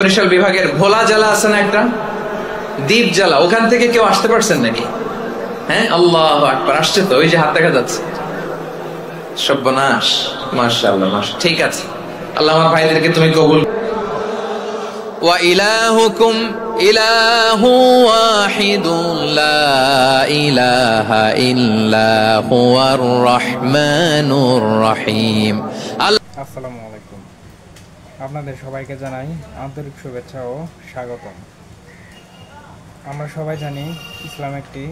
বরিশাল বিভাগের ভোলা জেলা আছে না একটা দ্বীপ জেলা, ওখান থেকে কেউ আসতে পারছেন নাকি? হ্যাঁ, আল্লাহু আকবার, আসছে তো, ওই যে হাত দেখা যাচ্ছে। সর্বনাশ, মাশাআল্লাহ, মাশাআল্লাহ। ঠিক আছে, আল্লাহ আমার ভাইদেরকে তুমি কবুল। ওয়া ইলাহুকুম ইলাহু ওয়াহিদুন লা ইলাহা ইল্লা হুয়ার রহমানুর রহিম। আসসালামু আলাইকুম, আপনাদের সবাইকে জানাই আন্তরিক শুভেচ্ছা ও স্বাগতম। আমরা সবাই জানি ইসলাম একটি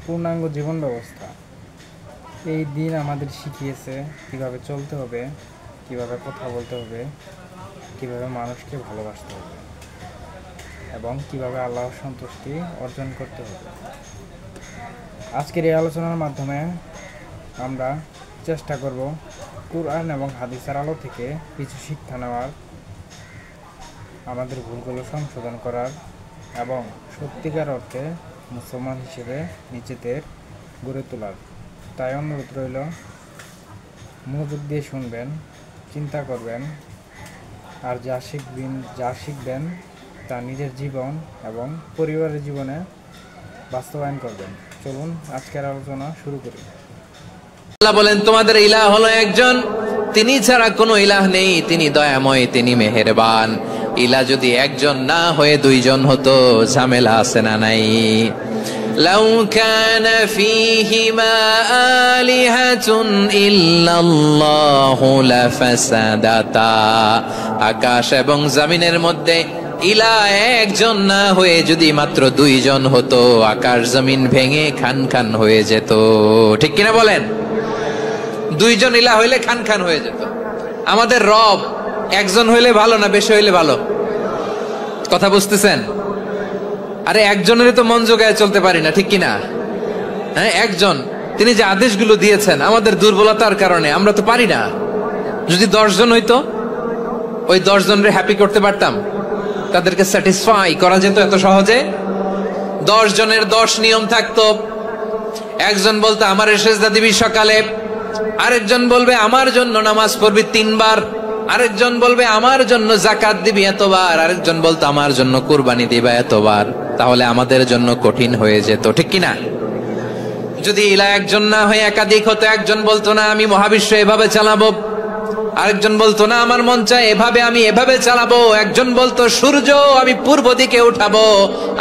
পূর্ণাঙ্গ জীবন ব্যবস্থা। এই দিন আমাদের শিখিয়েছে কিভাবে চলতে হবে, কিভাবে কথা বলতে হবে, কিভাবে মানুষকে ভালোবাসতে হবে এবং কিভাবে আল্লাহর সন্তুষ্টি অর্জন করতে হবে। আজকের এই আলোচনার মাধ্যমে আমরা চেষ্টা করব কুরআন এবং হাদিসের আলো থেকে কিছু শিক্ষা নেওয়ার, আমাদের ভুলগুলো সংশোধন করার এবং সত্যিকার অর্থে মুসলমান হিসেবে নিজেদের গড়ে তোলার। তাই অনুরোধ রইল, মনোযোগ দিয়ে শুনবেন, চিন্তা করবেন, আর যা শিখবেন তা নিজের জীবন এবং পরিবারের জীবনে বাস্তবায়ন করবেন। চলুন আজকের আলোচনা শুরু করি। আল্লাহ বলেন, তোমাদের ইলাহ হলো একজন, তিনি ছাড়া কোনো ইলাহ নেই, তিনি দয়াময়, তিনি মেহেরবান। ইলাহ যদি একজন না হয়ে দুইজন হতো, ঝামেলা আছে না নাই? লাউ কানা ফীহিমা আলিহাতুন ইল্লাল্লাহু লাফাসাদাতা। আকাশ এবং জমিনের মধ্যে ইলাহ একজন না হয়ে যদি মাত্র দুইজন হতো, আকাশ জমিন ভেঙে খান খান হয়ে যেত। ঠিক কিনা বলেন? দুইজন ইলাহ হইলে খান খান হয়ে যেত। আমাদের রব একজন হইলে ভালো না বেশি হইলে ভালো? কথা বুঝতেছেন? আরে একজনের তো মন জোগায় চলতে পারি না, ঠিক কিনা? হ্যাঁ, একজন, তিনি যে আদেশগুলো দিয়েছেন আমাদের দুর্বলতার কারণে আমরা তো পারি না। যদি 10 জন হইতো, ওই 10 জনের হ্যাপি করতে পারতাম, তাদেরকে স্যাটিসফাই করা যেত এত সহজে। 10 জনের 10 নিয়ম থাকতো। একজন বলতো আমার সেজদা দিবি সকালে, আরেকজন বলবে আমার জন্য নামাজ পড়বি 3 বার, আরেকজন বলবে আমার জন্য যাকাত দিবি এতবার, আরেকজন বলতো আমার জন্য কুরবানি দিবা এতবার। তাহলে আমাদের জন্য কঠিন হয়ে যেত, ঠিক কিনা? যদি ইলাহ একজন না হয়ে একাধিক হতো, একজন বলতো না আমি মহাবিশ্ব এভাবে চালাবো, আরেকজন বলতো না আমার মন চায় এভাবে, আমি এভাবে চালাবো, একজন বলতো সূর্য আমি পূর্ব দিকে উঠাবো,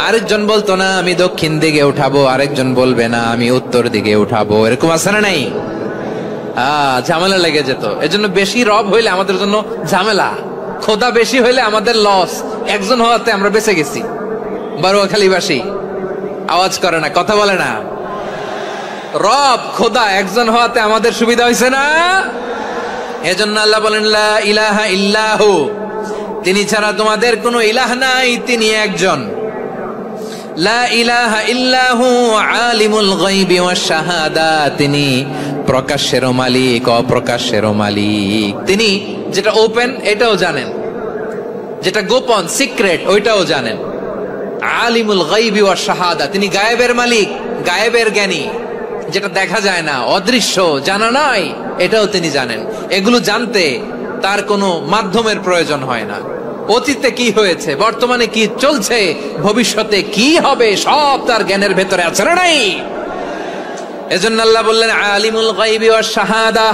আরেকজন বলতো না আমি দক্ষিণ দিকে উঠাবো, আরেকজন বলবে না আমি উত্তর দিকে উঠাবো। এরকম আছে না নাই? ঝামেলা লেগে যেত। এজন্য বেশি রব হইলে আমাদের জন্য ঝামেলা, খোদা বেশি হইলে আমাদের লস। একজন হওয়াতে আমরা বেঁচে গেছি। বারোয়াখালীবাসী আওয়াজ করে না, কথা বলে না। রব খোদা একজন হওয়াতে আমাদের সুবিধা হয়েছে না? এজন্য আল্লাহ বলেন লা ইলাহা ইল্লাহু, তিনি ছাড়া তোমাদের কোনো ইলাহ নাই, তিনি একজন। লা ইলাহা ইল্লাহু আলিমুল গায়বি ওয়াশ শাহাদা, তিনি প্রকাশ্যের মালিক, অপ্রকাশ্যের মালিক। তিনি যেটা ওপেন এটাও জানেন, যেটা গোপন সিক্রেট ওইটাও জানেন। আলিমুল গায়বি ওয়াশ শাহাদা, তিনি গায়েবের মালিক, গায়েবের জ্ঞানী, যেটা দেখা যায় না, অদৃশ্য, জানা নাই, এটাও তিনি জানেন। এগুলো জানতে তার কোনো মাধ্যমের প্রয়োজন হয় না। অতীতে কি হয়েছে, বর্তমানে কি চলছে, ভবিষ্যতে কি হবে, সব তার জ্ঞানের ভেতরে আছে না নাই? এজন্য আল্লাহ বললেন আলিমুল গায়বি ওয়াশ শাহাদা,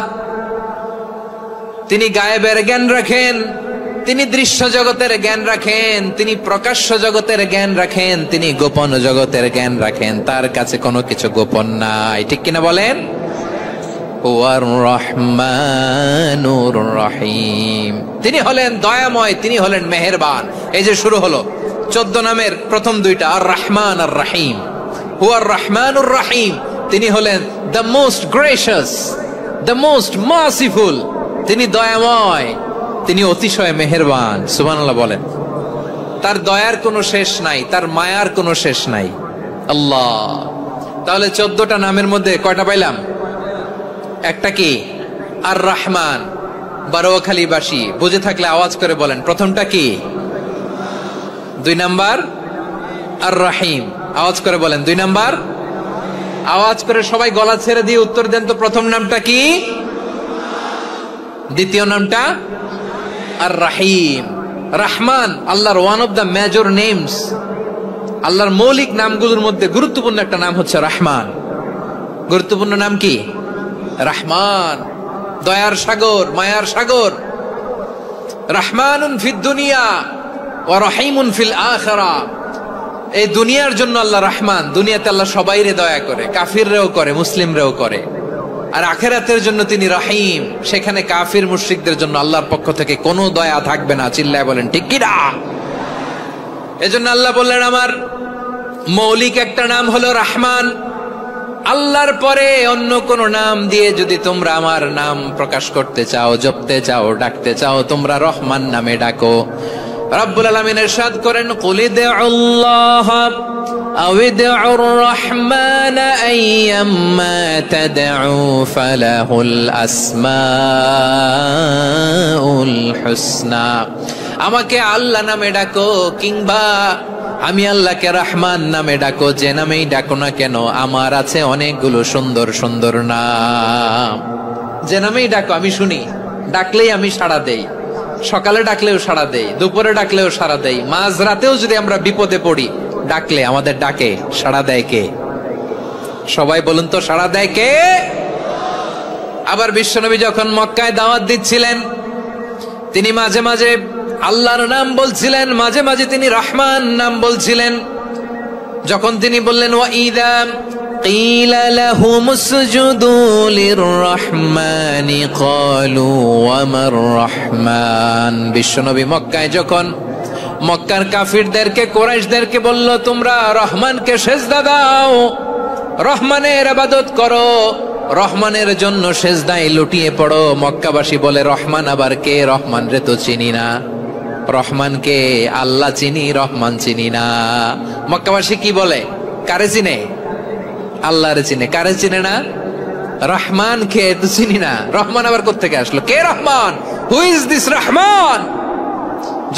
তিনি গায়েবের জ্ঞান রাখেন, তিনি দৃশ্য জগতের জ্ঞান রাখেন, তিনি প্রকাশ্য জগতের জ্ঞান রাখেন, তিনি গোপন জগতের জ্ঞান রাখেন। তার কাছে কোনো কিছু গোপন নাই, ঠিক কিনা বলেন? হুয়ার রহমানুর রহিম, তিনি হলেন দয়াময়, তিনি হলেন মেহেরবান। এই যে শুরু হলো 14 নামের প্রথম দুইটা, আর রহমান আর রহিম। হুয়ার রহমানুর রহিম, তিনি হলেন the most gracious, the most merciful, তিনি দয়াময়, তিনি অতিশয় মেহেরবান। সুবহানাল্লাহ বলেন। তার দয়ার কোনো শেষ নাই, তার মায়ার কোনো শেষ নাই। আল্লাহ, তাহলে 14টা নামের মধ্যে কয়টা পাইলাম? একটা কি? আর রহমান। বারোয়াখালীবাসী বুঝে থাকলে আওয়াজ করে বলেন, প্রথমটা কি? 2 নাম্বার আর রহিম। আওয়াজ করে বলেন 2 নাম্বার। আওয়াজ করে সবাই গলা ছেড়ে দিয়ে উত্তর দেন তো, প্রথম নামটা কি? দ্বিতীয় নামটা আর রহিম। রহমান আল্লাহর one of the major names, আল্লাহর মৌলিক নামগুলোর মধ্যে গুরুত্বপূর্ণ একটা নাম হচ্ছে রহমান। গুরুত্বপূর্ণ নাম কি? রহমান, দয়ার সাগর, মায়ার সাগর। রহমানুন ফিদ দুনিয়া ওয়া রহিমুন ফিল আখিরা। এই দুনিয়ার জন্য আল্লাহ রহমান, দুনিয়াতে আল্লাহ সবাইরে দয়া করে, কাফিররেও করে, মুসলিমরেও করে। আর আখিরাতের জন্য তিনি রহিম, সেখানে কাফির মুশরিকদের জন্য আল্লাহর পক্ষ থেকে কোনো দয়া থাকবে না। চিল্লায় বলেন ঠিক কি না? এজন্য আল্লাহ বললেন আমার মৌলিক একটা নাম হলো রহমান। আল্লাহর পরে অন্য কোন নাম দিয়ে যদি তোমরা আমার নাম প্রকাশ করতে চাও, জপতে চাও, ডাকতে চাও, তোমরা রহমান নামে ডাকো। রব্বুল আলামিন ইরশাদ করেন কুলিদুল্লাহ আও ইদউর রহমান আইয়াম্মা তাদউ ফালাহুল আসমাউল হুসনা। আমাকে আল্লাহ নামে ডাকো কিংবা আমি আল্লাহকে রহমান নামে ডাকো, যে নামেই ডাকো না কেন আমার আছে অনেকগুলো সুন্দর সুন্দর নাম। যে নামেই ডাকো আমি শুনি, ডাকলেই আমি সাড়া দেই। সকালে ডাকলেও সাড়া দেই, দুপুরে ডাকলেও সাড়া দেই, মাঝরাতেও যদি আমরা বিপদে পড়ি ডাকলে আমাদের ডাকে সাড়া দেয় কে? সবাই বলুন তো, সাড়া দেয় কে? আবার বিশ্বনবী যখন মক্কায় দাওয়াত দিচ্ছিলেন তিনি মাঝে মাঝে আল্লাহর নাম বলছিলেন, মাঝে মাঝে তিনি রহমান নাম বলছিলেন। যখন তিনি বললেন ওয়াইদা কিলা লাহুমুসজুদু লিররহমানি ক্বালু ওয়ামার রহমান। বিশ্বনবী মক্কায় যখন মক্কার কাফিরদেরকে, কুরাইশদেরকে বলল তোমরা রহমানকে সিজদা দাও, রহমানের ইবাদত করো, রহমানের জন্য সিজদায় লুটিয়ে পড়ো। মক্কাবাসী বলে রহমান আবার কে? রহমান রে তো চিনি না। রহমানকে আল্লাহ চিনি, রহমান চিনি না। মক্কাবাসী কি বলে? কারে চিনে? আল্লাহরে চিনে। কারে চিনে না? রহমান কে তো চিনি না। রহমান আবার কোত্থেকে আসলো? কে Rahman? Who is this Rahman?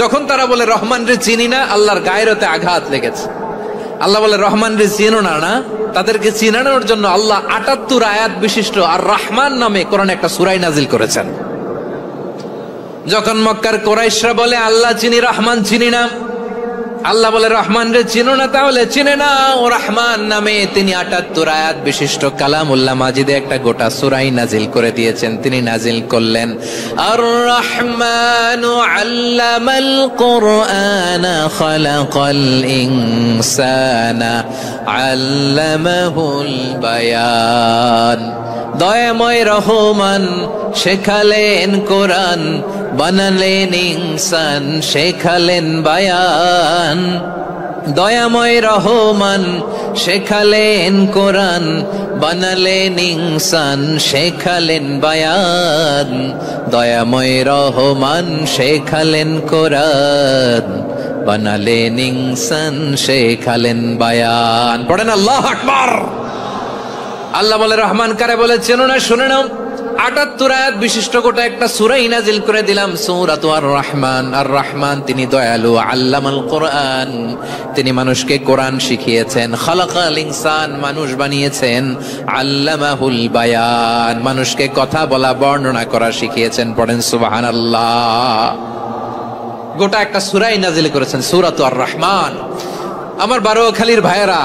যখন তারা বলে রহমান রে চিনি না, আল্লাহর গায়রতে আঘাত লেগেছে। আল্লাহ বলে রহমান রে চিনো না? না, তাদেরকে চিনানোর জন্য আল্লাহ ৭৮ আয়াত বিশিষ্ট আর রহমান নামে কোরআনে একটা সূরা নাজিল করেছেন। যখন মক্কার কুরাইশরা বলে আল্লাহ চিনি, রহমান চিনি না, আল্লাহ বলে রহমান রে চিনো না, তাহলে চিনে না ও রহমান নামে তিনি ৭৮ আয়াত বিশিষ্ট কালামুল্লাহ মাজিদে একটা গোটা সূরাই নাজিল করে দিয়েছেন। তিনি নাজিল করলেন আর রহমানু আল্লামাল কুরআনা খালাকাল ইনসানা আল্লামাহুল বায়ান। দয়াময় রহমান শেখালেন কোরআন, বানালেন ইনসান, শেখালেন বায়ান। দয়াময় রহমান শেখালেন কোরআন, বানালেন ইনসান, শেখালেন বায়ান। দয়াময় রহমান শেখালেন কোরআন, বানালেন ইনসান, শেখালেন বায়ান। পড়েন আল্লাহু আকবার। আল্লাহ বলে রহমান কারে বলে চেনো না? শুনে নাও, ৭৮ আয়াত বিশিষ্ট গোটা একটা সূরাই নাজিল করে দিলাম, সূরাতু আর রহমান। আর রহমান তিনি দয়ালু, আল্লামাল কোরআন, তিনি মানুষকে কোরআন শিখিয়েছেন। খালাকাল ইনসান, মানুষ বানিয়েছেন। আল্লামাহুল বায়ান, মানুষকে কথা বলা, বর্ণনা করা শিখিয়েছেন। পড়েন সুবহানাল্লাহ। গোটা একটা সূরাই নাজিল করেছেন, সূরাতু আর রহমান। আমার বারোখালীর ভাইয়েরা,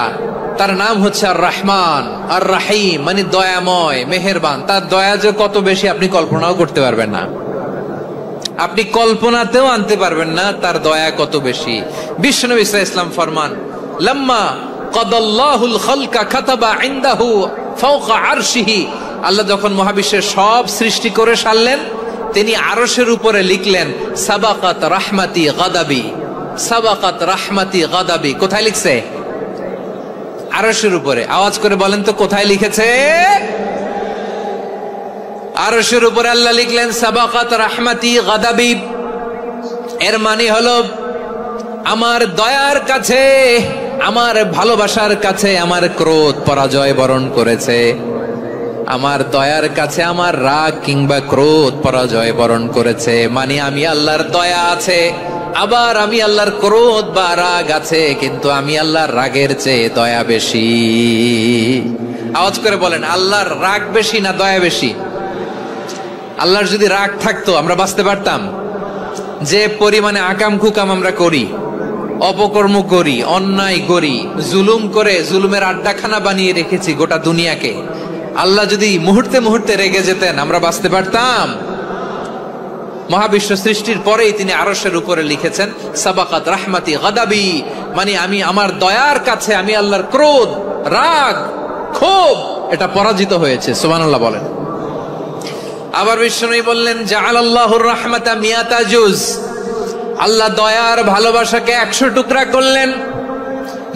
তার নাম হচ্ছে আর রহমান, আর রাহিম মানে দয়াময়, মেহেরবান। তার দয়া যে কত বেশি আপনি কল্পনাও করতে পারবেন না, আপনি কল্পনাতেও আনতে পারবেন না তার দয়া কত বেশি। বিশ্বনবী সাল্লাল্লাহু আলাইহি ওয়াসাল্লাম ফরমান লাম্মা কাদাল্লাহুল খালকা কাতাবা ইনদাহু ফাওকা আরশিহি। আল্লাহ যখন মহাবিশ্বের সব সৃষ্টি করে সারলেন, তিনি আরশের উপরে লিখলেন সাবাকাত রাহমাতি গাদাবি, সাবাকাত রাহমাতি গাদাবি। কোথায় লিখছে? আরশের উপরে। আওয়াজ করে বলেন তো কোথায় লিখেছে? আরশের উপরে আল্লাহ লিখলেন সাবাকাত রাহমাতি গাদাবি। এর মানে হলো আমার দয়ার কাছে, আমার ভালোবাসার কাছে আমার ক্রোধ পরাজয় বরণ করেছে। আমার দয়ার কাছে আমার রাগ কিংবা ক্রোধ পরাজয় বরণ করেছে। মানে আমি আল্লাহর দয়া আছে, আবার আমি আল্লাহর ক্রোধ বা রাগ আছে, কিন্তু আমি আল্লাহর রাগের চেয়ে দয়া বেশি। আওয়াজ করে বলেন আল্লাহর রাগ বেশি না দয়া বেশি? আল্লাহর যদি রাগ থাকতো আমরা বাঁচতে পারতাম? যে পরিমাণে আকাম কুকাম আমরা করি, অপকর্ম করি, অন্যায় করি, জুলুম করে জুলুমের আড্ডাখানা বানিয়ে রেখেছি গোটা দুনিয়াকে, আল্লাহ যদি মুহূর্তে মুহূর্তে রেগে যেতেন আমরা বাঁচতে পারতাম? মহাবিশ্ব সৃষ্টির পরেই তিনি আরশের উপরে লিখেছেন সাবাকাত রাহমাতি গাদাবি, মানে আমি আমার দয়ার কাছে আমি আল্লাহর ক্রোধ, রাগ, ক্ষোভ এটা পরাজিত হয়েছে। সুবহানাল্লাহ বলেন। আবার বিষ্ণু বললেন জাআলাল্লাহুর রাহমাতা মিয়াতা জুজ, আল্লাহ দয়ার ভালোবাসাকে 100 টুকরা করলেন।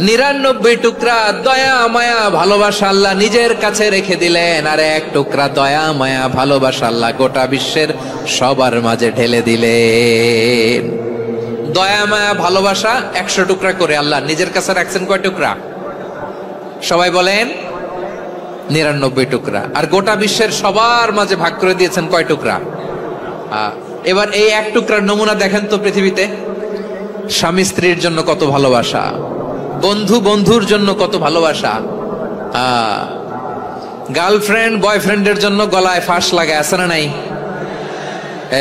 99 টুকরা দয়া মায়া ভালোবাসা আল্লাহ নিজের কাছে রেখে দিলেন, আর 1 টুকরা দয়া মায়া ভালোবাসা আল্লাহ গোটা বিশ্বের সবার মাঝে ঢেলে দিলেন। দয়া মায়া ভালোবাসা 100 টুকরা করে আল্লাহ নিজের কাছে রাখছেন কয় টুকরা? সবাই বলেন 99 টুকরা। আর গোটা বিশ্বের সবার মাঝে ভাগ করে দিয়েছেন কয় টুকরা? এবার এই 1 টুকরার নমুনা দেখেন তো পৃথিবীতে। স্বামী স্ত্রীর জন্য কত ভালোবাসা, বন্ধু বন্ধুর জন্য কত ভালোবাসা, গার্লফ্রেন্ড বয়ফ্রেন্ডের জন্য গলায় ফাঁস লাগে, আছে না নাই?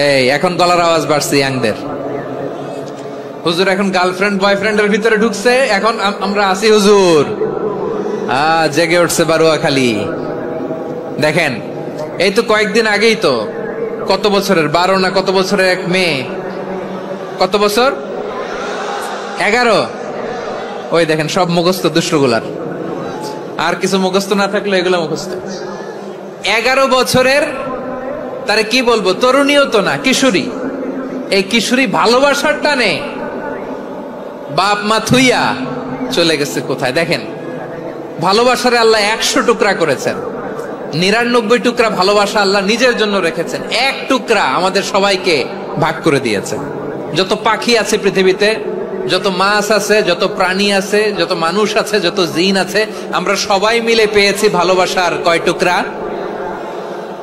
এই এখন গলার আওয়াজ বাড়ছে ইয়াংদের। হুজুর এখন গার্লফ্রেন্ড বয়ফ্রেন্ডের ভিতরে ঢুকছে, এখন আমরা আছি হুজুর। জেগে উঠছে বারুয়াখালী। দেখেন এই তো কয়েকদিন আগেই তো, কত বছরের 12 না কত বছরের এক মেয়ে, কত বছর? 11। ওই দেখেন সব মুখস্থ দুষ্টগুলার, আর কিছু মুখস্থ না থাকলে এগুলো মুখস্থ। 11 বছরের, তারে কি বলবো, তরুণীও তো না, কিশোরী। এই কিশোরী ভালোবাসার টানে বাপ মা থুইয়া চলে গেছে কোথায়? দেখেন ভালোবাসারে আল্লাহ 100 টুকরা করেছেন, 99 টুকরা ভালোবাসা আল্লাহ নিজের জন্য রেখেছেন, 1 টুকরা আমাদের সবাইকে ভাগ করে দিয়েছেন। যত পাখি আছে পৃথিবীতে, যত মাছ আছে, যত প্রাণী আছে, যত মানুষ আছে, যত জিন আছে, আমরা সবাই মিলে পেয়েছি ভালোবাসার কয় টুকরা?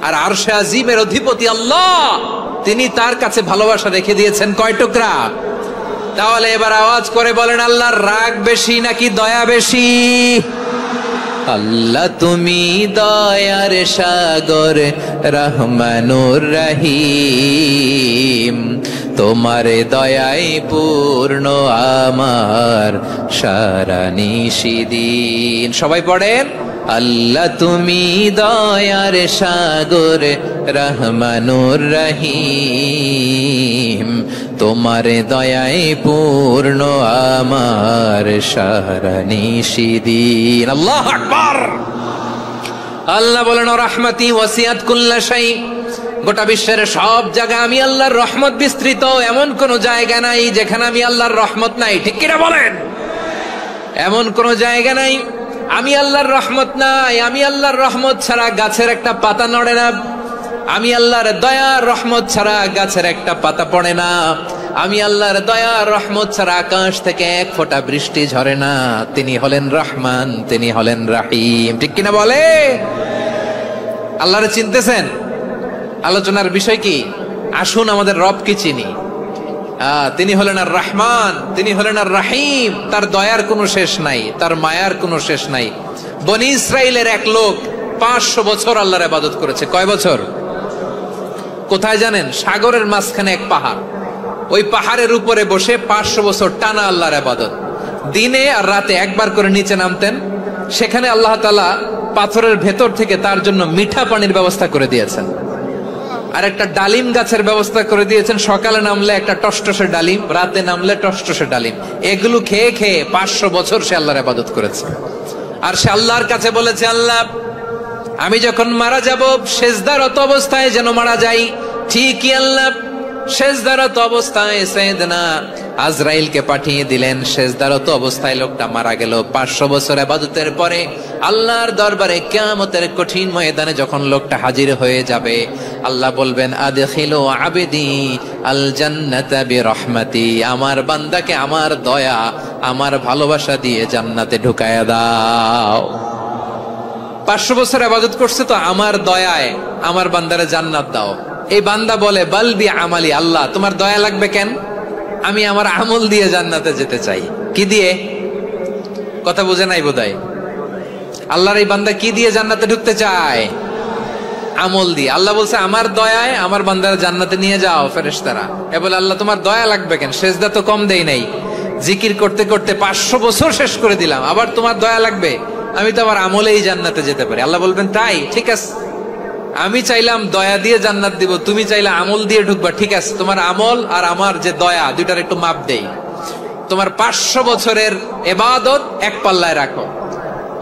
আর আরশে আজিমের অধিপতি আল্লাহ, তিনি তার কাছে ভালোবাসা রেখে দিয়েছেন কয় টুকরা? তাহলে এবার আওয়াজ করে বলেন আল্লাহর রাগ বেশি নাকি দয়া বেশি? আল্লাহ তুমি দয়ার সাগর রহমানুর রহিম, তোমার দয়ায় পূর্ণ আমার সারা নিশিদিন। সবাই পড়েন আল্লাহ তুমি দয়ার সাগর রহমানুর রহিম, তোমার দয়ায় পূর্ণ আমার সারা নিশিদিন। আল্লাহু আকবার। আল্লাহ বলেন রাহমাতি ওয়াসিআত কুল্লা শাই, গোটা বিশ্বের সব জায়গা আমি আল্লাহর রহমত বিস্তৃত, এমন কোন জায়গা নাই যেখানে আমি আল্লাহর রহমত নাই। ঠিক কিনা বলেন? এমন কোন জায়গা নাই আমি আল্লাহর রহমত নাই। আমি আল্লাহর রহমত ছাড়া গাছের একটা পাতা নড়ে না, আমি আল্লাহর দয়ার রহমত ছাড়া গাছের একটা পাতা পড়ে না, আমি আল্লাহর দয়ার রহমত ছাড়া আকাশ থেকে 1 ফোঁটা বৃষ্টি ঝরে না। তিনি হলেন রহমান, তিনি হলেন রাহিম। ঠিক কিনা বলে? আল্লাহরে চিনতেছেন? আলোচনার বিষয় কি? আসুন আমাদের রবকে চিনি। তিনি হলেন আর রহমান, তিনি হলেন আর রাহিম। তার দয়ার কোনো শেষ নাই, তার মায়ার কোনো শেষ নাই। বনি ইসরাইলের এক লোক 500 বছর আল্লাহর ইবাদত করেছে। কয় বছর? কোথায় জানেন? সাগরের মাঝখানে এক পাহাড়, ওই পাহাড়ের উপরে বসে 500 বছর টানা আল্লাহর ইবাদত। দিনে আর রাতে একবার করে নিচে নামতেন। সেখানে আল্লাহ তাআলা পাথরের ভেতর থেকে তার জন্য মিঠা পানির ব্যবস্থা করে দিয়েছেন, আর একটা ডালিম গাছের ব্যবস্থা করে দিয়েছেন। সকালে নামলে একটা টসটসে ডালিম, রাতে নামলে টসটসে ডালিম। এগুলো খেয়ে খেয়ে 500 বছর সে আল্লাহর ইবাদত করেছে। আর সে আল্লাহর কাছে বলেছে, আল্লাহ আমি যখন মারা যাব সেজদারত অবস্থায় যেন মারা যাই। ঠিকই আল্লাহ সেজদারত অবস্থায় সাইয়েদনা আজরাইলকে পাঠিয়ে দিলেন। সেজদারত অবস্থায় লোকটা মারা গেল। 500 বছর ইবাদতের পরে আল্লাহর দরবারে কিয়ামতের কঠিন ময়দানে যখন লোকটা হাজির হয়ে যাবে, আল্লাহ বলবেন আদখিলু আবদি আল জান্নাতা বিরহমাতি, আমার বান্দাকে আমার দয়া আমার ভালোবাসা দিয়ে জান্নাতে ঢুকায়া দাও। 500 বছর ইবাদত করছে তো আমার দয়ায় আমার বান্দারে জান্নাত দাও। এই বান্দা বলে বালবি আমালি, আল্লাহ তোমার দয়া লাগবে কেন? আমি আমার আমল দিয়ে জান্নাতে যেতে চাই। কি দিয়ে? কথা বুঝে নাই বোধহয়। আল্লাহর এই বান্দা কি দিয়ে জান্নাতে ঢুকতে চায়? আমল দিয়ে। আল্লাহ বলছে আমার দয়ায় আমার বান্দারা জান্নাতে নিয়ে যাও ফেরেশতারা। এ বলে আল্লাহ তোমার দয়া লাগবে কেন, সেজদা তো কম দেই নাই, জিকির করতে করতে 500 বছর শেষ করে দিলাম, আবার তোমার দয়া লাগবে? আমি তো আবার আমলেই জান্নাতে যেতে পারি। আল্লাহ বলবেন তাই, ঠিক আছে, আমি চাইলাম দয়া দিয়ে জান্নাত দিব, তুমি চাইলে আমল দিয়ে ঢুকবা, ঠিক আছে, তোমার আমল আর আমার যে দয়া দুইটার একটু মাপ দেই। তোমার 500 বছরের ইবাদত এক পাল্লায় রাখো।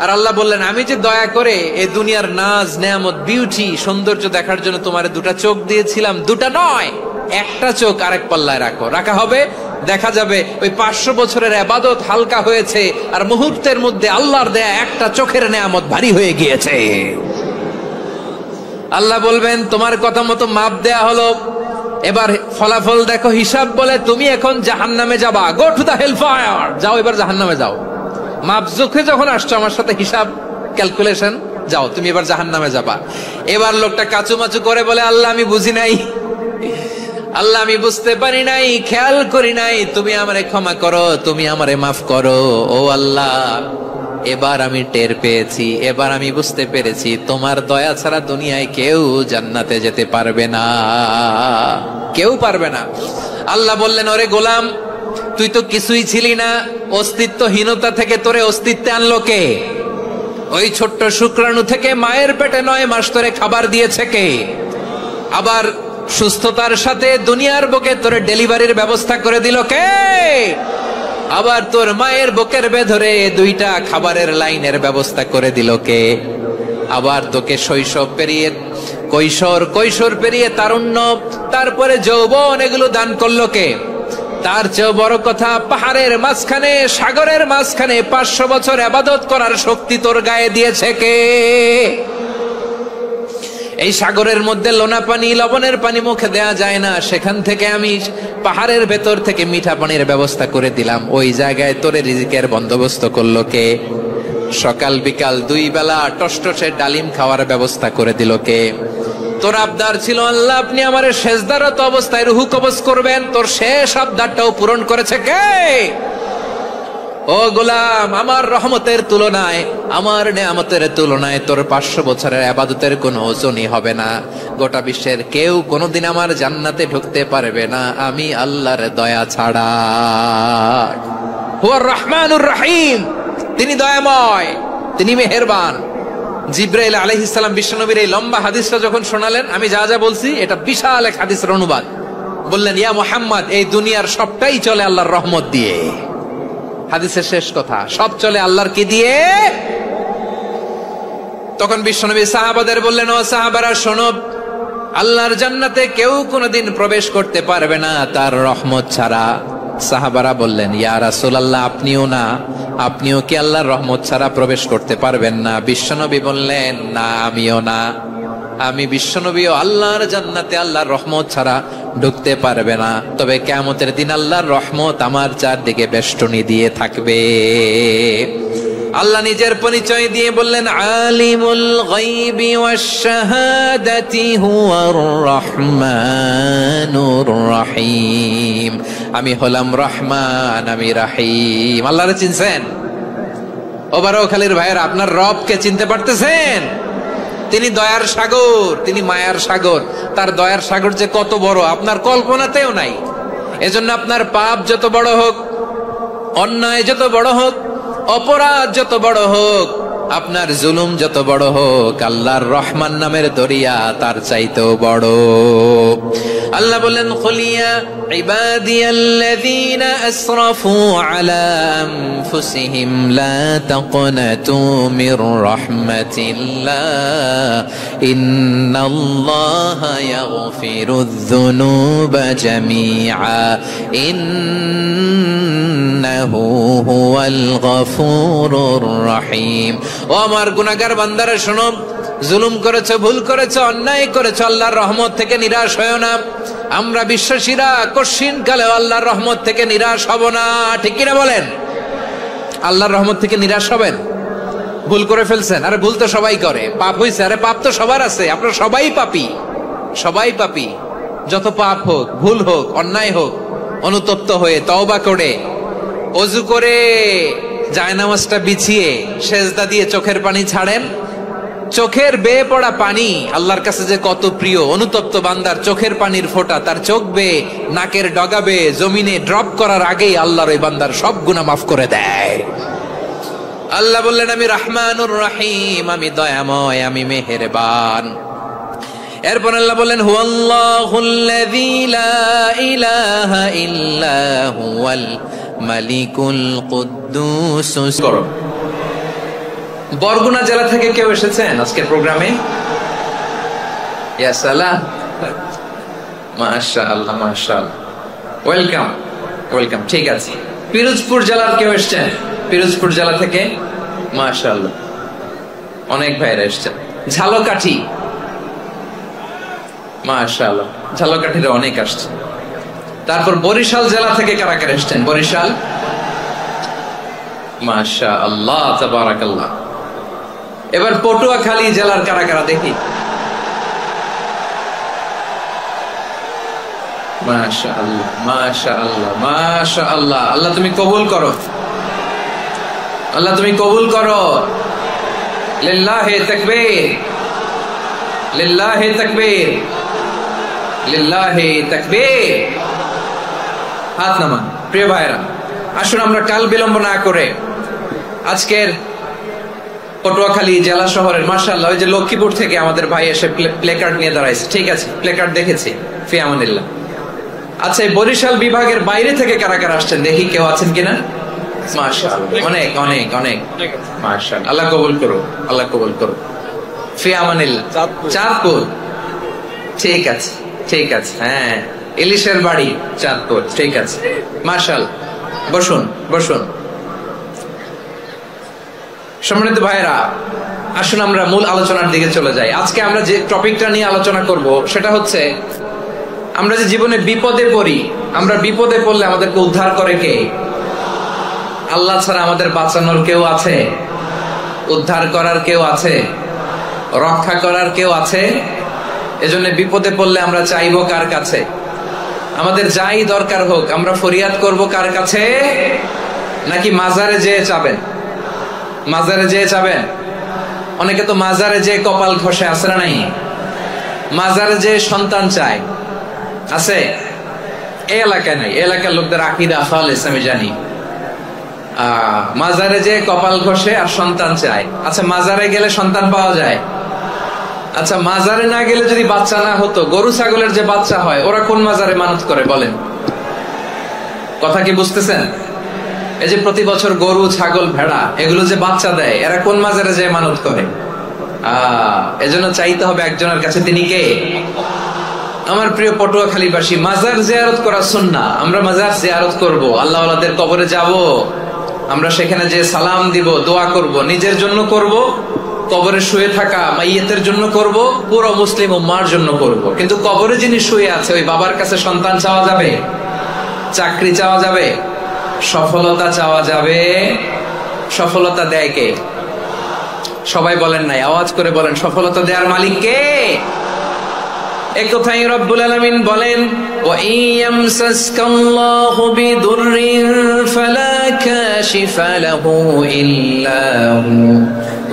আর আল্লাহ বললেন আমি যে দয়া করে এই দুনিয়ার নাজ নেয়ামত বিউটি সৌন্দর্য দেখার জন্য তোমার দুটা চোখ দিয়েছিলাম, দুটা নয় একটা চোখ আরেক পাল্লায় রাখো। রাখা হবে, দেখা যাবে ওই 500 বছরের ইবাদত হালকা হয়েছে আর মুহূর্তের মধ্যে আল্লাহর দেয়া একটা চোখের নেয়ামত ভারী হয়ে গিয়েছে। আল্লাহ বলবেন তোমার কথা মতো মাপ দেয়া হলো, এবার ফলাফল দেখো, হিসাব বলে তুমি এখন জাহান্নামে যাবা, go to the hell fire, যাও এবার জাহান্নামে যাও। মাপ চোখে যখন আসছো আমার সাথে হিসাব ক্যালকুলেশন, যাও তুমি এবার জাহান্নামে যাবা। এবার লোকটা কাচুমাচু করে বলে আল্লাহ আমি বুঝি নাই, আল্লাহ আমি বুঝতে পারি নাই, খেয়াল করি নাই, তুমি আমারে ক্ষমা করো, তুমি আমারে মাফ করো। ও আল্লাহ এবার আমি টের পেয়েছি, এবার আমি বুঝতে পেরেছি তোমার দয়া ছাড়া দুনিয়ায় কেউ জান্নাতে যেতে পারবে না, কেউ পারবে না। আল্লাহ বললেন ওরে গোলাম তুই তো কিছুই ছিলি না, অস্তিত্বহীনতা থেকে তোরে অস্তিত্বে আনলো কে? ওই ছোট্ট শুক্রাণু থেকে মায়ের পেটে 9 মাস ধরে খাবার দিয়েছে কে? আবার সুস্থতার সাথে দুনিয়ার বুকে তোরে ডেলিভারির ব্যবস্থা করে দিল কে? আবার তোর মায়ের বুকের ভেতরে 2টা খাবারের লাইনের ব্যবস্থা করে দিল কে? আবার তোকে শৈশব পেরিয়ে কৈশোর, কৈশোর পেরিয়ে তারুণ্য, তারপরে যৌবন, এগুলো দান করলো কে? তার চেয়ে বড় কথা, পাহাড়ের মাঝখানে সাগরের মাঝখানে 500 বছর ইবাদত করার শক্তি তোর গায়ে দিয়েছে কে? এই সাগরের মধ্যে লোনা পানি, লবণের পানি মুখে দেয়া যায় না, সেখান থেকে আমি পাহাড়ের ভেতর থেকে মিঠা পানির ব্যবস্থা করে দিলাম, ওই জায়গায় তোরে রিজিকের বন্দোবস্ত করলো কে? সকাল বিকাল 2 বেলা টসটসে ডালিম খাওয়ার ব্যবস্থা করে দিল কে? তোর আবদার ছিল আল্লাহ আপনি আমার সেজদারত অবস্থায় রুহু কবজ করবেন, তোর শেষ আবদারটাও পূরণ করেছে কে? ও গোলাম আমার রহমতের তুলনায়, আমার নেয়ামতের তুলনায় তোর 500 বছরের ইবাদতের কোনো ওজনই হবে না। গোটা বিশ্বের কেউ কোনোদিন আমার জান্নাতে ঢুকতে পারবে না আমি আল্লাহর দয়া ছাড়া। হুয়ার রহমানুর রহিম, তিনি দয়াময়, তিনি মেহেরবান। জিব্রাইল আলাইহিস সালাম বিশ্বনবীর এই লম্বা হাদিসটা যখন শোনালেন, আমি যা যা বলছি এটা বিশাল এক হাদিসের অনুবাদ, বললেন ইয়া মুহাম্মদ এই দুনিয়ার সবটাই চলে আল্লাহর রহমত দিয়ে। হাদিসের শেষ কথা, সব চলে আল্লাহর কি দিয়ে? তখন বিশ্বনবী সাহাবাদের বললেন ও সাহাবারা শোনো, আল্লাহর জান্নাতে কেউ কোনোদিন প্রবেশ করতে পারবে না তার রহমত ছাড়া। সাহাবারা বললেন ইয়া রাসূলুল্লাহ আপনিও না, আপনিও কি আল্লাহর রহমত ছাড়া প্রবেশ করতে পারবেন না? বিশ্বনবী বললেন না আমিও না, আমি বিশ্বনবীও আল্লাহর জান্নাতে আল্লাহর রহমত ছাড়া ঢুকতে পারবে না, তবে কিয়ামতের দিন আল্লাহর রহমত আমার চারদিকে বেষ্টনী দিয়ে থাকবে। আল্লাহ নিজের পরিচয় দিয়ে বললেন আলিমুল গায়বি ওয়াশ শাহাদাতি হুয়ার রহমানুর রহিম, আমি হলাম রহমান, আমি রহিম। আল্লাহরে চিনছেন? ও বারোখালীর ভাইয়েরা, আপনার রবকে চিনতে পারতেছেন? তিনি দয়ার সাগর, তিনি মায়ার সাগর। তার দয়ার সাগর যে কত বড় আপনার কল্পনাতেও নাই। এজন্য আপনার পাপ যত বড় হোক, অন্যায় যত বড় হোক, অপরাধ যত বড় হোক, আপনার জুলুম যত বড় হোক, আল্লাহর রহমান নামের দরিয়া তার চাইতেও বড়। আল্লাহ বললেন কুলিয়া ইবাদিয়াল্লাযীনা আসরাফু আলা আনফুসিহিম লা তাকনাতু মির রাহমাতিল্লাহ ইন্নাল্লাহা ইয়াগফিরুয যুনুবা জামিআ ইন্নাহু হুয়াল গফুরুর রহিম। ও আমার গুনাহগার বান্দারা শোনো, জুলুম করেছো, ভুল করেছো, অন্যায় করেছো, আল্লাহর রহমত থেকে নিরাশ হয়ো না। আমরা বিশ্বাসীরা কঠিন কালেও আল্লাহর রহমত থেকে নিরাশ হব না, ঠিক কিনা বলেন? আল্লাহর রহমত থেকে নিরাশ হবেন? ভুল করে ফেলছেন, আরে ভুল তো সবাই করে, পাপ হইছে, আরে পাপ তো সবার আছে, আপনারা সবাই পাপী, সবাই পাপী। যত পাপ হোক, ভুল হোক, অন্যায় হোক, অনুতপ্ত হয়ে তওবা করে ওযু করে জায়নামাজটা বিছিয়ে সেজদা দিয়ে চোখের পানি ছাড়েন, চোখের বেয়ে পড়া পানি আল্লাহর কাছে যে কত প্রিয়। অনুতপ্ত বান্দার চোখের পানির ফোঁটা তার চোখ বেয়ে নাকের ডগা বেয়ে জমিনে ড্রপ করার আগেই আল্লাহর ওই বান্দার সব গুনাহ মাফ করে দেয়। আল্লাহ বললেন আমি রহমানুর রহিম, আমি দয়াময়, আমি মেহেরবান। এরপর আল্লাহ বললেন হুয়াল্লাহুল্লাযী লা ইলাহা ইল্লা হুয়াল মালিকুল কুদ্দুস। বরগুনা জেলা থেকে কেউ এসেছেন আজকের প্রোগ্রামে? ইয়া সালাম, মাশাআল্লাহ মাশাআল্লাহ, ওয়েলকাম ওয়েলকাম। ঠিক আছে, পিরোজপুর জেলার কেউ এসেছেন? পিরোজপুর জেলা থেকে মাশাআল্লাহ অনেক ভাইরা এসেছেন। ঝালকাঠি, মাশাআল্লাহ ঝালকাঠির অনেক আসছে। তারপর বরিশাল জেলা থেকে কারা কারা এসেছেন? বরিশাল, মাশাআল্লাহ তাবারাকাল্লাহ। এবার পটুয়াখালী জেলার কারা কারা দেখি? মাশাআল্লাহ মাশাআল্লাহ মাশাআল্লাহ। আল্লাহ তুমি কবুল করো, আল্লাহ তুমি কবুল করো। লিল্লাহি তাকবীর, লিল্লাহি তাকবীর, লিল্লাহি তাকবীর। হাত নামান। প্রিয় ভাইরা, আসুন আমরা কাল বিলম্ব না করে আজকের পটুয়াখালী জেলা শহরের মাশাআল্লাহ ওই যে লক্ষ্মীপুর থেকে আমাদের ভাই এসে প্লেকার্ড নিয়ে দাঁড়াইছে। ঠিক আছে, প্লেকার্ড দেখেছি, ফি আমানিল্লাহ। আচ্ছা, বরিশাল বিভাগের বাইরে থেকে কারা কারা আসছেন দেখি, কেউ আছেন কিনা? মাশাআল্লাহ অনেক অনেক অনেক, মাশাআল্লাহ। আল্লাহ কবুল করো, আল্লাহ কবুল করো। ফি আমানিল্লাহ। চাঁদপুর, ঠিক আছে ঠিক আছে, হ্যাঁ ইলিশের বাড়ি চাঁদপুর, ঠিক আছে মাশাআল্লাহ। বসুন বসুন। সম্মানিত ভাইরা, আসুন আমরা মূল আলোচনার দিকে চলে যাই। আজকে আমরা যে টপিকটা নিয়ে আলোচনা করব সেটা হচ্ছে আমরা যে জীবনে বিপদে পড়ি, আমরা বিপদে পড়লে আমাদেরকে উদ্ধার করে কে? আল্লাহ ছাড়া আমাদের বাঁচানোর কেউ আছে? উদ্ধার করার কেউ আছে? রক্ষা করার কেউ আছে? এজন্য বিপদে পড়লে আমরা চাইবো কার কাছে? আমাদের যাই দরকার হোক আমরা ফরিয়াদ করব কার কাছে? নাকি মাজারে যেয়ে চাবেন? মাজারে যেয়ে চাবেন? অনেকে তো মাজারে যেয়ে কপাল ঘষে, আছে না নাই? মাজারে যেয়ে সন্তান চায়, আছে? এই এলাকায় নাই, এলাকার লোকদের আকীদা খালেস আমি জানি। মাজারে যেয়ে কপাল ঘষে আর সন্তান চায়। আচ্ছা, মাজারে গেলে সন্তান পাওয়া যায়? আচ্ছা, মাজারে না গেলে যদি বাচ্চা না হতো, গরু ছাগলের যে বাচ্চা হয় ওরা কোন মাজারে মানত করে বলেন? কথা কি বুঝতেছেন? এই যে প্রতি বছর গরু ছাগল ভেড়া এগুলো যে বাচ্চা দেয়, এরা কোন মাজারে যে মানত করে? এজন্য চাইতে হবে একজনের কাছে, তিনি কে? আমার প্রিয় পটুয়াখালীবাসী, মাজার জিয়ারত করা সুন্নাহ। আমরা মাজার জিয়ারত করব, আল্লাহ ওয়ালাদের কবরে যাব, আমরা সেখানে যে সালাম দিব, দোয়া করব, নিজের জন্য করব, কবরে শুয়ে থাকা মাইয়েতের জন্য করব, পুরো মুসলিম উম্মার জন্য করব। কিন্তু কবরে যিনি শুয়ে আছে ওই বাবার কাছে সন্তান চাওয়া যাবে? চাকরি চাওয়া যাবে? সফলতা চাওয়া যাবে? সফলতা দেয় কে? সবাই বলেন নাই, আওয়াজ করে বলেন, সফলতা দেওয়ার মালিক কে? এক কথাই রব্বুল আলামিন বলেন, ওয়া ইয়ামসাসকাল্লাহু বিদুররিন ফালা কাশিফা লাহু ইল্লা হু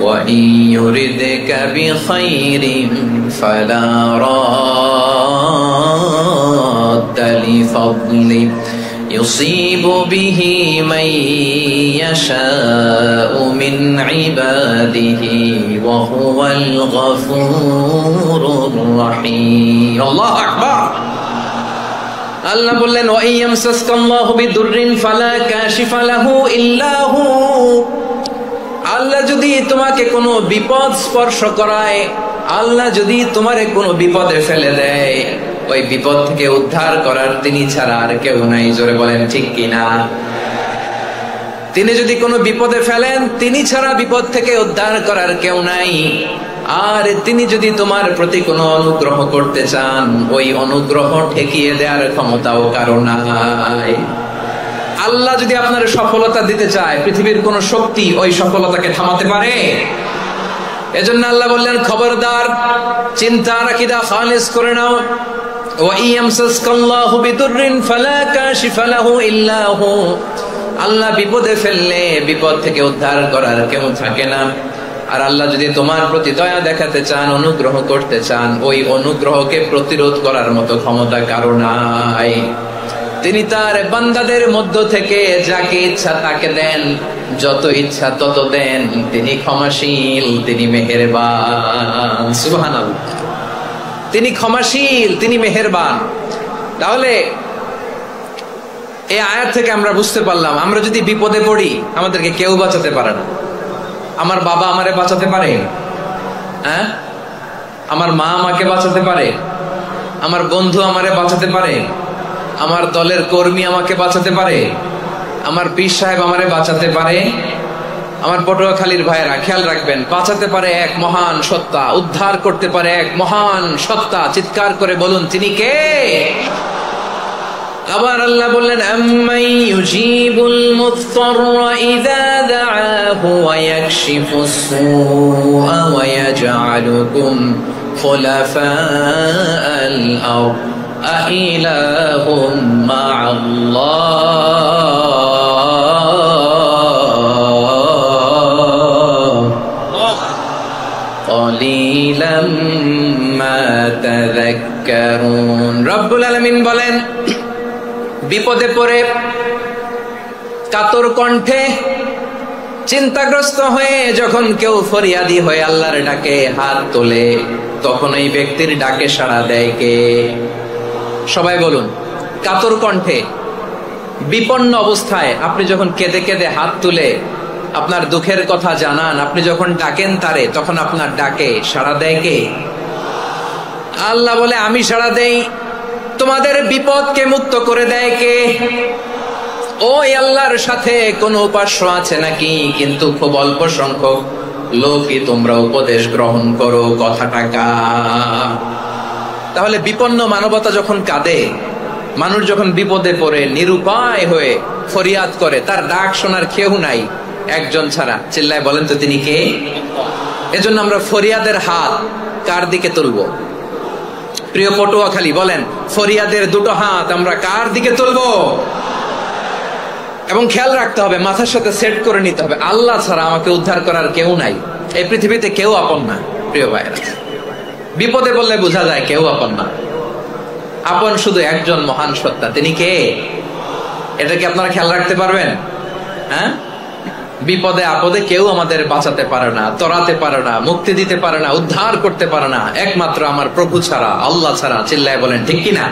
ওয়া ইয়ুরিদকা বিখাইরিন ফালা রাদ্দা লিফাদলি يصيب به من يشاء من عباده وهو الغفور الرحيم الله أكبر আল্লাহ বললেন ওয়া ইয়ামসাসকাল্লাহু বিদুররিন ফালা কাশিফা লাহু ইল্লা হু। আল্লাহ যদি তোমাকে কোনো বিপদ স্পর্শ করায়, আল্লাহ যদি তোমারে কোনো বিপদে ফেলে দেয়, ওই বিপদ থেকে উদ্ধার করার তিনি ছাড়া আর কেউ নাই। জোরে বলেন ঠিক কিনা? তিনি যদি কোনো বিপদে ফেলেন, তিনি ছাড়া বিপদ থেকে উদ্ধার করার কেউ নাই। আর তিনি যদি তোমার প্রতি কোনো অনুগ্রহ করতে চান, ওই অনুগ্রহ ঠেকিয়ে দেওয়ার ক্ষমতাও কারো নাই। আল্লাহ যদি আপনার সফলতা দিতে চায়, পৃথিবীর কোন শক্তি ওই সফলতাকে থামাতে পারে? এজন্য আল্লাহ বললেন, খবরদার, চিন্তার আকীদা খালিস করে নাও। ওয়া ইয়ামসাসকাল্লাহু বিদুররিন ফালা কাশিফা লাহু ইল্লা হু। আল্লাহ বিপদে ফেললে বিপদ থেকে উদ্ধার করার কেউ থাকে না। আর আল্লাহ যদি তোমার প্রতি দয়া দেখাতে চান, অনুগ্রহ করতে চান, ওই অনুগ্রহকে প্রতিরোধ করার মতো ক্ষমতা কারো নাই। তিনি তার বান্দাদের মধ্য থেকে যাকে ইচ্ছা তাকে দেন, যত ইচ্ছা তত দেন। তিনি ক্ষমাশীল, তিনি মেহেরবান। সুবহানাল্লাহ। তিনি ক্ষমাশীল, তিনি মেহেরবান। তাহলে এই আয়াত থেকে আমরা বুঝতে পারলাম, আমরা যদি বিপদে পড়ি আমাদেরকে কেউ বাঁচাতে পারে না। আমার বাবা আমারে বাঁচাতে পারে? হ্যাঁ? আমার মা আমাকে বাঁচাতে পারে? আমার বন্ধু আমারে বাঁচাতে পারে? আমার দলের কর্মী আমাকে বাঁচাতে পারে? আমার পীর সাহেব আমারে বাঁচাতে পারে? আমার পটুয়াখালীর ভাইয়েরা খেয়াল রাখবেন, বাঁচাতে পারে এক মহান সত্তা, উদ্ধার করতে পারে এক মহান সত্তা। চিৎকার করে বলুন, তিনি কে? আবার আল্লাহ বললেন, আম্মান ইউজিবুল মুত্তাররা ইযা দাআহু ওয়া ইয়াকশিফুস সুআ ওয়া ইয়াজআলুকুম খুলাফাআল আরদ আইলাহুম মা'আল্লাহ ক্বালিলাম মা তাযাক্কারুন। রব্বুল আলামিন বলেন, বিপদে পড়ে কাতর কণ্ঠে চিন্তাগ্রস্ত হয়ে যখন কেউ ফরিয়াদি হয়ে আল্লাহর ডাকে হাত তোলে, তখন এই ব্যক্তির ডাকে সাড়া দেয় কে? সবাই বলুন। কাতর কণ্ঠে বিপন্ন অবস্থায় আপনি যখন কেঁদে কেঁদে হাত তুলে আপনার দুঃখের কথা জানান, আপনি যখন ডাকেন তারে, তখন আপনার ডাকে সাড়া দেয় কে? আল্লাহ বলে, আমি সাড়া দেই। তোমাদের বিপদকে মুক্ত করে দেয় কে? ওই আল্লাহর সাথে কোন উপাস্য আছে নাকি? কিন্তু খুব অল্প সংখ্যক লোকই তোমরা উপদেশ গ্রহণ করো। কথাটা কার? তাহলে বিপন্ন মানবতা যখন কাঁদে, মানুষ যখন বিপদে পড়ে নিরুপায় হয়ে ফরিয়াদ করে, তার ডাক শোনার কেউ নাই একজন ছাড়া। চিল্লায় বলেন তো, তিনি কে? এজন্য আমরা ফরিয়াদের হাত কার দিকে তুলবো? প্রিয় পটুয়াখালী বলেন, ফরিয়াদের দুটো হাত আমরা কার দিকে তুলবো? এবং খেয়াল রাখতে হবে, মাথার সাথে সেট করে নিতে হবে, আল্লাহ ছাড়া আমাকে উদ্ধার করার কেউ নাই। এই পৃথিবীতে কেউ আপন না। প্রিয় ভাইরা, বিপদে বললে বোঝা যায় কেউ আপন না। আপন শুধু একজন মহান সত্তা। তিনি কে? এটা কি আপনারা খেয়াল রাখতে পারবেন? হ্যাঁ, বিপদে আপদে কেউ আমাদের বাঁচাতে পারে না, তরাতে পারে না, মুক্তি দিতে পারে না, উদ্ধার করতে পারে না, একমাত্র আমার প্রভু ছাড়া, আল্লাহ ছাড়া। চিল্লায় বলেন ঠিক কিনা?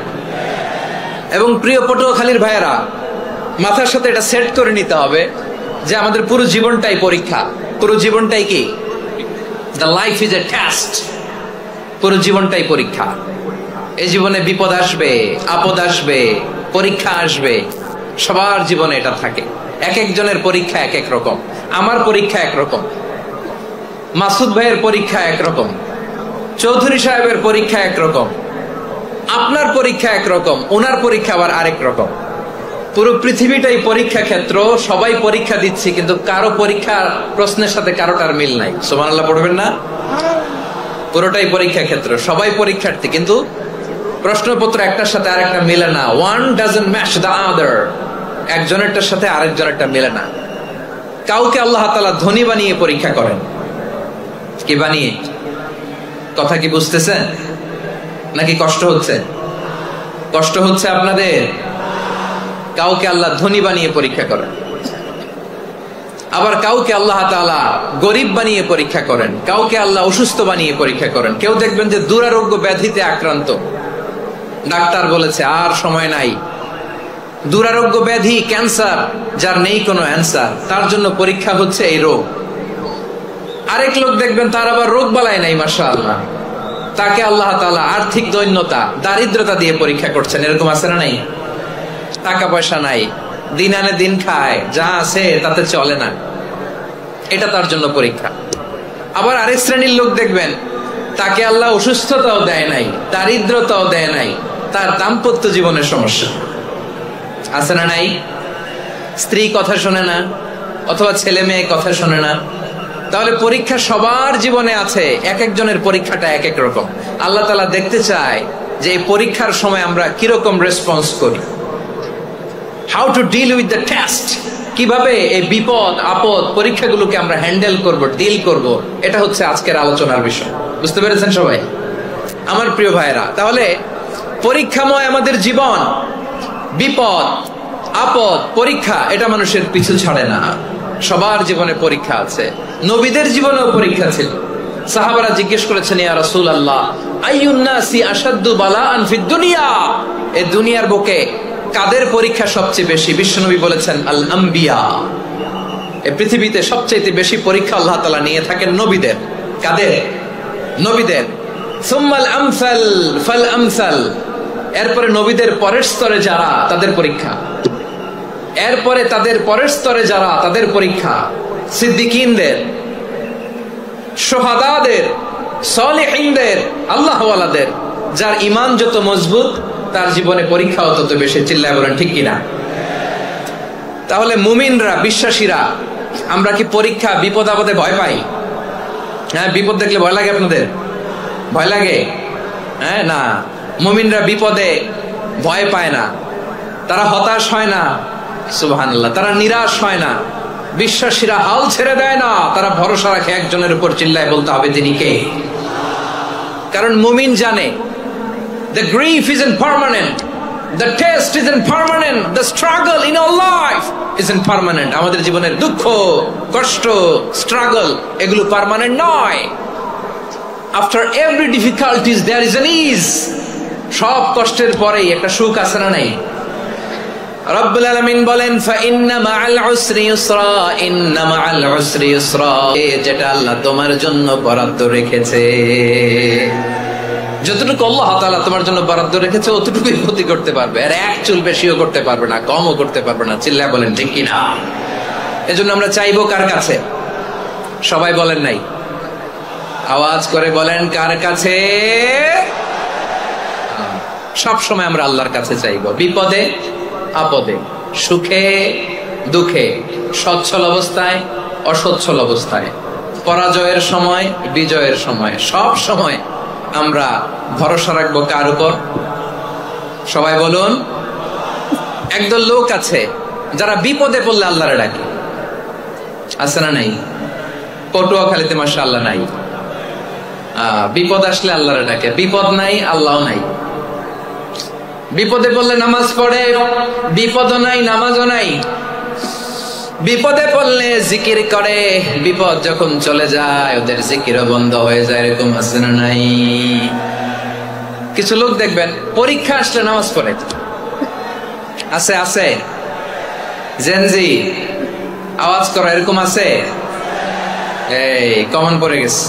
এবং প্রিয় পটুয়াখালীর ভাইয়েরা, মাথার সাথে এটা সেট করে নিতে হবে যে আমাদের পুরো জীবনটাই পরীক্ষা। পুরো জীবনটাই কি? The life is a test. পুরো জীবনটাই পরীক্ষা। এই জীবনে বিপদ আসবে, আপদ আসবে, পরীক্ষা আসবে, সবার জীবনে এটা থাকে। এক একজনের পরীক্ষা এক এক রকম। আমার পরীক্ষা একরকম, মাসুদ ভাইয়ের পরীক্ষা একরকম, চৌধুরী সাহেবের পরীক্ষা একরকম, আপনার পরীক্ষা একরকম, ওনার পরীক্ষা আবার আরেক রকম। পুরো পৃথিবীটাই পরীক্ষা ক্ষেত্র, সবাই পরীক্ষা দিচ্ছি, কিন্তু কারো পরীক্ষার প্রশ্নের সাথে কারোটার মিল নাই। সুবহানাল্লাহ পড়বেন না? পুরোটাই পরীক্ষা ক্ষেত্র, সবাই পরীক্ষার্থী, কিন্তু প্রশ্নপত্র একটার সাথে আরেকটা মিলে না। One doesn't match the other. একজনেরটার সাথে আরেকজনেরটা মিলে না। কাউকে আল্লাহ তাআলা ধনী বানিয়ে পরীক্ষা করেন। কি বানিয়ে? কথা কি বুঝতেছেন নাকি কষ্ট হচ্ছে? কষ্ট হচ্ছে আপনাদের? কাউকে আল্লাহ ধনী বানিয়ে পরীক্ষা করেন, আবার কাউকে আল্লাহ তাআলা গরিব বানিয়ে পরীক্ষা করেন, কাউকে আল্লাহ অসুস্থ বানিয়ে পরীক্ষা করেন। কেউ দেখবেন যে দুরারোগ্য ব্যাধিতে আক্রান্ত, ডাক্তার বলেছে আর সময় নাই, দুরারোগ্য ব্যাধি, ক্যান্সার, যার নেই কোনো অ্যান্সার, তার জন্য পরীক্ষা হচ্ছে এই রোগ। আরেক লোক দেখবেন তার আবার রোগ বালাই নাই, মাশাআল্লাহ, তাকে আল্লাহ তাআলা আর্থিক দৈন্যতা, দারিদ্রতা দিয়ে পরীক্ষা করছেন। এরকম আছে না নাই? টাকা পয়সা নাই, দিন আনে দিন খায়, যা আছে তাতে চলে না, এটা তার জন্য পরীক্ষা। আবার আরেক শ্রেণীর লোক দেখবেন তাকে আল্লাহ অসুস্থতাও দেয় নাই, দারিদ্রতাও দেয় নাই, তার দাম্পত্য জীবনের সমস্যা আছে না নাই? স্ত্রী কথা শোনে না, অথবা ছেলে মেয়ে কথা শোনে না। তাহলে পরীক্ষা সবার জীবনে আছে, এক একজনের পরীক্ষাটা এক এক রকম। আল্লাহ তাআলা দেখতে চায় যে এই পরীক্ষার সময় আমরা কিরকম রেসপন্স করি, how to deal with the test, কিভাবে এই বিপদ আপদ পরীক্ষাগুলোকে আমরা হ্যান্ডেল করব, ডিল করব, এটা হচ্ছে আজকের আলোচনার বিষয়। বুঝতে পেরেছেন সবাই আমার প্রিয় ভাইরা? তাহলে পরীক্ষাময় আমাদের জীবন, বিপদ আপদ পরীক্ষা এটা মানুষের পিছু ছাড়ে না। সবার জীবনে পরীক্ষা আছে, নবীদের জীবনেও পরীক্ষা ছিল। সাহাবারা জিজ্ঞেস করেছেন, ইয়া রাসূলুল্লাহ আইয়ুন নাসি আশাদ্দু বালাআন ফিদ দুনিয়া, এই দুনিয়ার বুকে কাদের পরীক্ষা সবচেয়ে বেশি? বিশ্বনবী বলেছেন আল আম্বিয়া, এই পৃথিবীতে সবচেয়ে বেশি পরীক্ষা আল্লাহ তাআলা নিয়ে থাকেন নবীদের। কাদের? নবীদের। সুম্মাল আমসাল ফাল আমসাল, এরপরে নবীদের পরের স্তরে যারা তাদের পরীক্ষা, এরপরে তাদের পরের স্তরে যারা তাদের পরীক্ষা, সিদ্দিকিনদের, শুহাদাদের, সালেহিনদের, আল্লাহওয়ালাদের। যার ঈমান যত মজবুত তার জীবনে পরীক্ষাও তত বেশি। চিল্লায় বলেন ঠিক কিনা? তাহলে মুমিনরা, বিশ্বাসীরা, আমরা কি পরীক্ষা বিপদ আপদে ভয় পাই? হ্যাঁ, বিপদ দেখলে ভয় লাগে আপনাদের? ভয় লাগে? হ্যাঁ না, মুমিনরা বিপদে ভয় পায় না, তারা হতাশ হয় না, সুবহানাল্লাহ, তারা নিরাশ হয় না। বিশ্বাসীরা হাল ছেড়ে দেয় না, তারা ভরসা রাখে একজনের উপর। চিল্লায় বলতে হবে তিনি কে? কারণ মুমিন জানে the grief isn't permanent, the test isn't permanent, the struggle in our life isn't permanent. আমাদের জীবনের দুঃখ, কষ্ট, স্ট্রাগল এগুলো পার্মানেন্ট নয়। After every difficulties there is an ease. সব কষ্টের পরেই একটা সুখ আছে না নাই? রব্বুল আলামিন বলেন ফাইন্না মাআল উসরি ইউসরা, ইন্না মাআল উসরি ইউসরা, যেটা আল্লাহ তোমার জন্য বরাদ্দ রেখেছে, যতটুকু আল্লাহ তাআলা তোমার জন্য বরাদ্দ রেখেছে অতটুকুই ক্ষতি করতে পারবে, আর এক চুল বেশিও করতে পারবে না, কমও করতে পারবে না। চিল্লায় বলেন ঠিক কিনা? এজন্য আমরা চাইবো কার কাছে? সবাই বলেন নাই, আওয়াজ করে বলেন কার কাছে? সব সময় আমরা আল্লাহর কাছে চাইবো, বিপদে আপদে, সুখে দুঃখে, সচ্ছল অবস্থায় অসচ্ছল অবস্থায়, পরাজয়ের সময় বিজয়ের সময়, সব সময় আমরা ভরসা রাখবো কার উপর? সবাই বলুন। একদল লোক আছে যারা বিপদে পড়লে আল্লাহরে ডাকে, আছে না নাই? পটুয়াখালীতে মাশাআল্লাহ নাই, বিপদ আসলে আল্লাহরে ডাকে, বিপদ নাই আল্লাহও নাই। বিপদে পড়লে নামাজ পড়ে, বিপদও নাই নামাজও নাই। বিপদে পড়লে জিকির করে, বিপদ যখন চলে যায় ওদের জিকিরও বন্ধ হয়ে যায়। এরকম আছে না নাই? কিছু লোক দেখবেন পরীক্ষা আসলে নামাজ পড়ে, আছে আছে। জেনজি আওয়াজ করো, এরকম আছে? এই কমন পড়ে গেছে,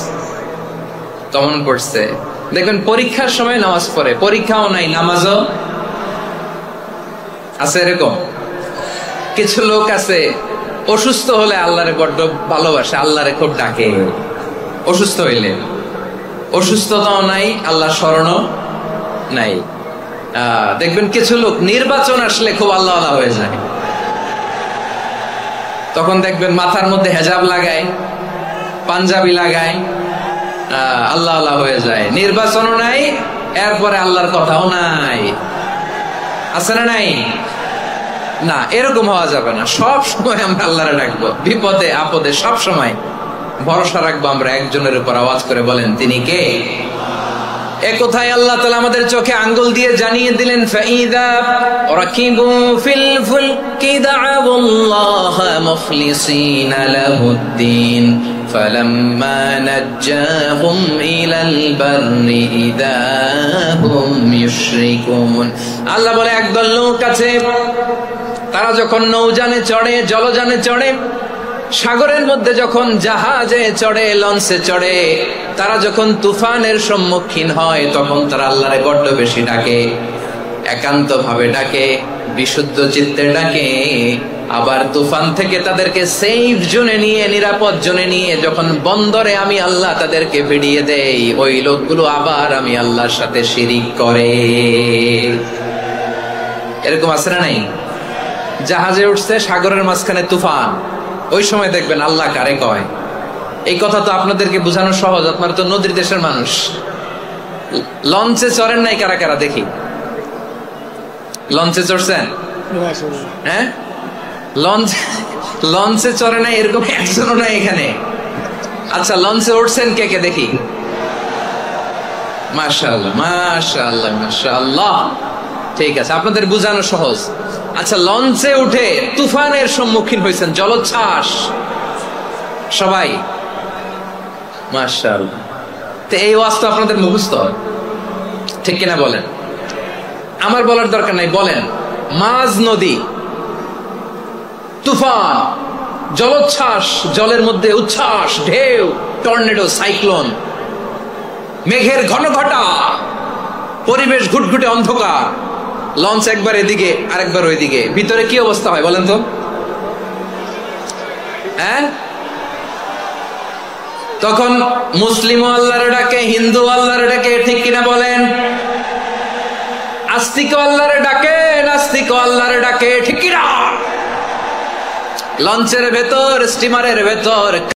কমন পড়ছে। দেখবেন পরীক্ষার সময় নামাজ পড়ে, পরীক্ষাও নাই নামাজও আছে। এরকম কিছু লোক আছে অসুস্থ হলে আল্লাহরে বড্ড ভালোবাসে, আল্লাহরে খুব ডাকে। অসুস্থ হইলে অসুস্থতাও নাই, আল্লাহ স্মরণও নাই। দেখবেন কিছু লোক নির্বাচন আসলে খুব আল্লাহ আল্লাহ হয়ে যায়, তখন দেখবেন মাথার মধ্যে হেজাব লাগায়, পাঞ্জাবি লাগায়, আল্লাহ আল্লাহ হয়ে যায়। নির্বাচনও নাই, এরপরে আল্লাহর কথাও নাই। আছে না নাই? না, এরকম হওয়া যাবে না। সব সময় আমরা আল্লাহরে ডাকবো, বিপদে আপদে সব সময় ভরসা রাখবো আমরা একজনের উপর। আওয়াজ করে বলেন তিনি কে? এ কোথায় আল্লাহ তাআলা আমাদের চোখে আঙ্গুল দিয়ে জানিয়ে দিলেন, ফাইদা রাকিবু ফিল ফুলকি দা'আবুল্লাহ মুখলিসিনা লাহুদ্দিন ফালাম্মা নাজ্জাহুম ইলাল বাররি ইযা হুম ইউশরিকুন। আল্লাহ বলে একদল লোক আছে, তারা যখন নৌযানে চড়ে, জলযানে চড়ে, সাগরের মধ্যে যখন জাহাজে চড়ে, লঞ্চে চড়ে, তারা যখন তুফানের সম্মুখীন হয় তখন তারা আল্লাহরে বড্ড বেশি ডাকে, একান্ত ভাবে ডাকে, বিশুদ্ধ চিত্তে ডাকে। আবার তুফান থেকে তাদেরকে সেফ জোনে নিয়ে, নিরাপদ জোনে নিয়ে যখন বন্দরে আমি আল্লাহ তাদেরকে ভিড়িয়ে দেই, ওই লোকগুলো আবার আমি আল্লাহর সাথে শিরিক করে। এরকম আছে না নাই? জাহাজে উঠছে, সাগরের মাঝখানে তুফান, ওই সময় দেখবেন আল্লাহ কারে কয়। এই কথা তো আপনাদেরকে বোঝানো সহজ, আপনারা তো নদীর দেশের মানুষ। লঞ্চে চড়েন নাই কারা কারা? দেখি, লঞ্চে চড়ছেন? হ্যাঁ, লঞ্চে চড়ে নাই এরকম একজনও নাই এখানে। আচ্ছা, লঞ্চে উঠছেন কে কে দেখি? মাশাআল্লাহ মাশাআল্লাহ মাশাআল্লাহ। ঠিক আছে, আপনাদের বোঝানো সহজ। আচ্ছা, লঞ্চে উঠে তুফানের সম্মুখীন হয়েছেন, জলোচ্ছ্বাস সবাই, মাশাআল্লাহ। তো এই ওয়াজ তো আপনাদের মুখস্থ, ঠিক কিনা বলেন? আমার বলার দরকার নাই, বলেন। মাঝ নদী, তুফান, জলোচ্ছ্বাস, জলের মধ্যে উচ্ছ্বাস, ঢেউ, টর্নেডো, সাইক্লোন, মেঘের ঘন ঘটা, পরিবেশ ঘুটঘুটে অন্ধকার, লঞ্চ একবার এদিকে আরেকবার ওইদিকে, ভিতরে কি অবস্থা হয় বলেন তো? হ্যাঁ, তখন মুসলিম আল্লাহর ডাকে, হিন্দু আল্লাহর ডাকে, ঠিক কিনা বলেন? আস্তিক আল্লাহর ডাকে, নাস্তিক আল্লাহর ডাকে, ঠিক কিনা? লঞ্চের ভেতর, স্টিমারের ভেতর